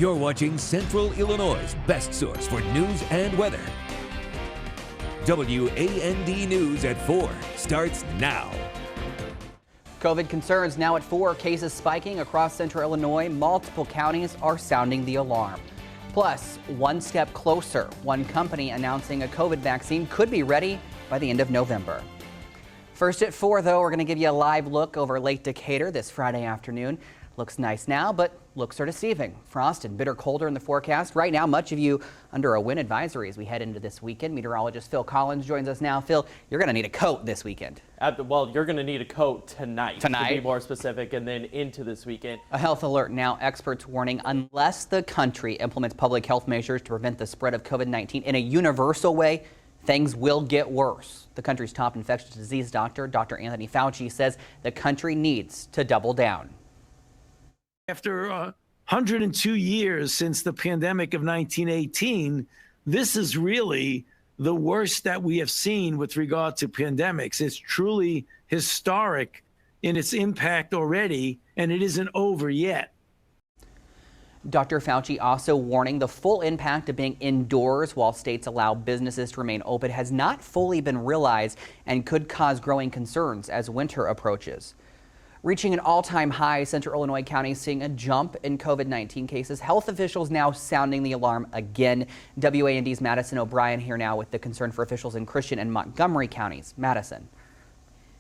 You're watching Central Illinois' best source for news and weather. WAND News at 4 starts now. COVID concerns now at 4, cases spiking across Central Illinois. Multiple counties are sounding the alarm. Plus, one step closer, one company announcing a COVID vaccine could be ready by the end of November. First at 4, though, we're going to give you a live look over Lake Decatur this Friday afternoon. Looks nice now, but looks are deceiving. Frost and bitter colder in the forecast. Right now, much of you under a wind advisory as we head into this weekend. Meteorologist Phil Collins joins us now. Phil, you're going to need a coat this weekend. Well, you're going to need a coat tonight, to be more specific, and then into this weekend. A health alert now. Experts warning unless the country implements public health measures to prevent the spread of COVID-19 in a universal way, things will get worse. The country's top infectious disease doctor, Dr. Anthony Fauci, says the country needs to double down. After 102 years since the pandemic of 1918, this is really the worst that we have seen with regard to pandemics. It's truly historic in its impact already, and it isn't over yet. Dr. Fauci also warning the full impact of being indoors while states allow businesses to remain open has not fully been realized and could cause growing concerns as winter approaches. Reaching an all-time high, Central Illinois counties seeing a jump in COVID-19 cases. Health officials now sounding the alarm again. WAND's Madison O'Brien here now with the concern for officials in Christian and Montgomery counties. Madison.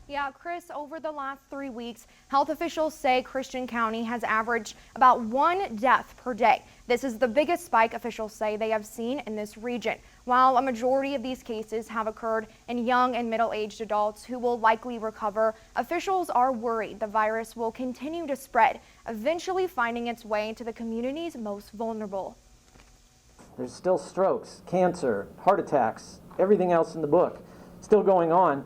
Yeah, Chris, over the last 3 weeks, health officials say Christian County has averaged about 1 death per day. This is the biggest spike officials say they have seen in this region. While a majority of these cases have occurred in young and middle-aged adults who will likely recover, officials are worried the virus will continue to spread, eventually finding its way into the communities most vulnerable. There's still strokes, cancer, heart attacks, everything else in the book still going on.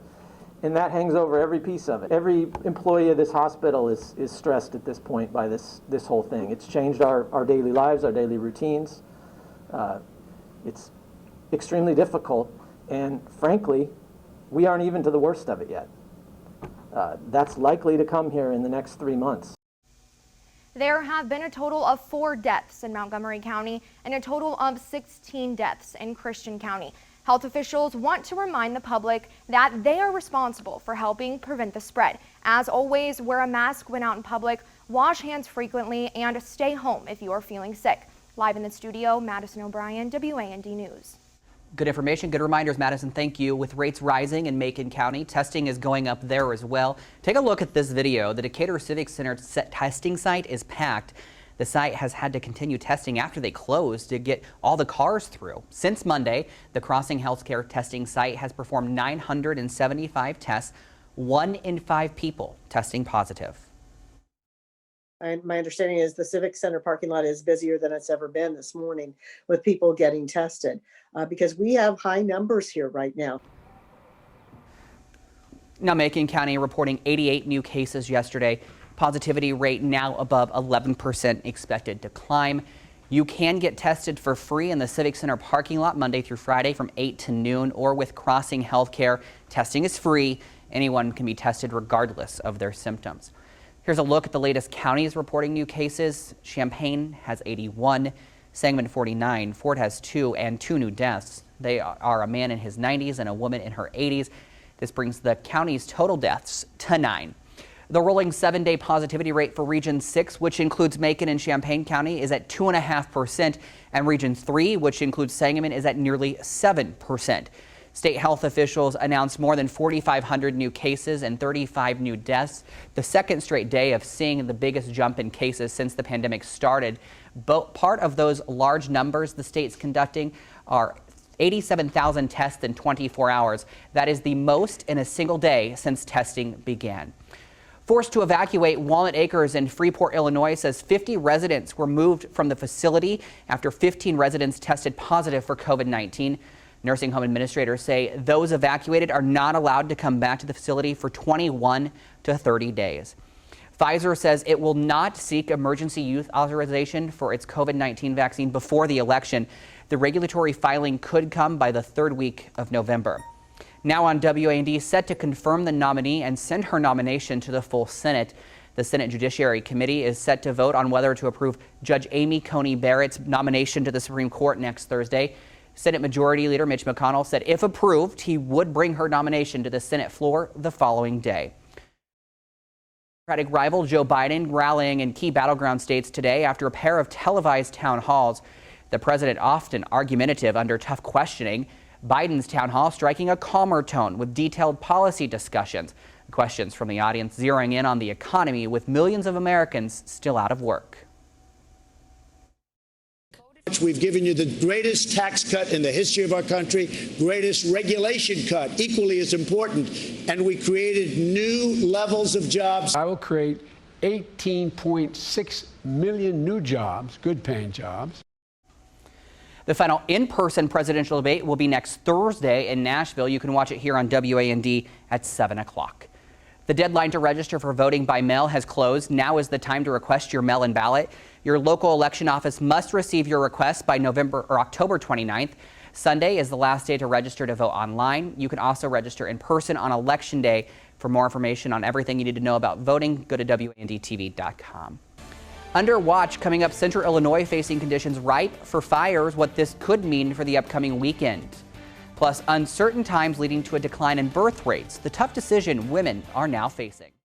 And that hangs over every piece of it. Every employee of this hospital is stressed at this point by this whole thing. It's changed our daily lives, our daily routines. It's extremely difficult, and frankly, we aren't even to the worst of it yet. That's likely to come here in the next 3 months. There have been a total of 4 deaths in Montgomery County and a total of 16 deaths in Christian County. Health officials want to remind the public that they are responsible for helping prevent the spread. As always, wear a mask when out in public, wash hands frequently, and stay home if you are feeling sick. Live in the studio, Madison O'Brien, WAND News. Good information, good reminders, Madison. Thank you. With rates rising in Macon County, testing is going up there as well. Take a look at this video. The Decatur Civic Center testing site is packed. The site has had to continue testing after they closed to get all the cars through. Since Monday, the Crossing Healthcare testing site has performed 975 tests, 1 in 5 people testing positive. And my understanding is the Civic Center parking lot is busier than it's ever been this morning with people getting tested because we have high numbers here right now. Now, Macon County reporting 88 new cases yesterday. Positivity rate now above 11%, expected to climb. You can get tested for free in the Civic Center parking lot Monday through Friday from 8 to noon, or with Crossing Healthcare. Testing is free. Anyone can be tested regardless of their symptoms. Here's a look at the latest counties reporting new cases. Champaign has 81, Sangamon 49, Ford has 2, and 2 new deaths. They are a man in his 90s and a woman in her 80s. This brings the county's total deaths to 9. The rolling 7-day positivity rate for Region 6, which includes Macon and Champaign County, is at 2.5%, and Region 3, which includes Sangamon, is at nearly 7%. State health officials announced more than 4,500 new cases and 35 new deaths, the second straight day of seeing the biggest jump in cases since the pandemic started. But part of those large numbers the state's conducting are 87,000 tests in 24 hours. That is the most in a single day since testing began. Forced to evacuate, Walnut Acres in Freeport, Illinois says 50 residents were moved from the facility after 15 residents tested positive for COVID-19. Nursing home administrators say those evacuated are not allowed to come back to the facility for 21 to 30 days. Pfizer says it will not seek emergency use authorization for its COVID-19 vaccine before the election. The regulatory filing could come by the 3rd week of November. Now on WAND, set to confirm the nominee and send her nomination to the full Senate. The Senate Judiciary Committee is set to vote on whether to approve Judge Amy Coney Barrett's nomination to the Supreme Court next Thursday. Senate Majority Leader Mitch McConnell said if approved, he would bring her nomination to the Senate floor the following day. Democratic rival Joe Biden rallying in key battleground states today after a pair of televised town halls. The president often argumentative under tough questioning. Biden's town hall striking a calmer tone with detailed policy discussions. Questions from the audience zeroing in on the economy with millions of Americans still out of work. We've given you the greatest tax cut in the history of our country, greatest regulation cut, equally as important, and we created new levels of jobs. I will create 18.6 million new jobs, good-paying jobs. The final in-person presidential debate will be next Thursday in Nashville. You can watch it here on WAND at 7 o'clock. The deadline to register for voting by mail has closed. Now is the time to request your mail-in ballot. Your local election office must receive your request by October 29th. Sunday is the last day to register to vote online. You can also register in person on Election Day. For more information on everything you need to know about voting, go to WANDTV.com. Under watch coming up, Central Illinois facing conditions ripe for fires, what this could mean for the upcoming weekend. Plus, uncertain times leading to a decline in birth rates, the tough decision women are now facing.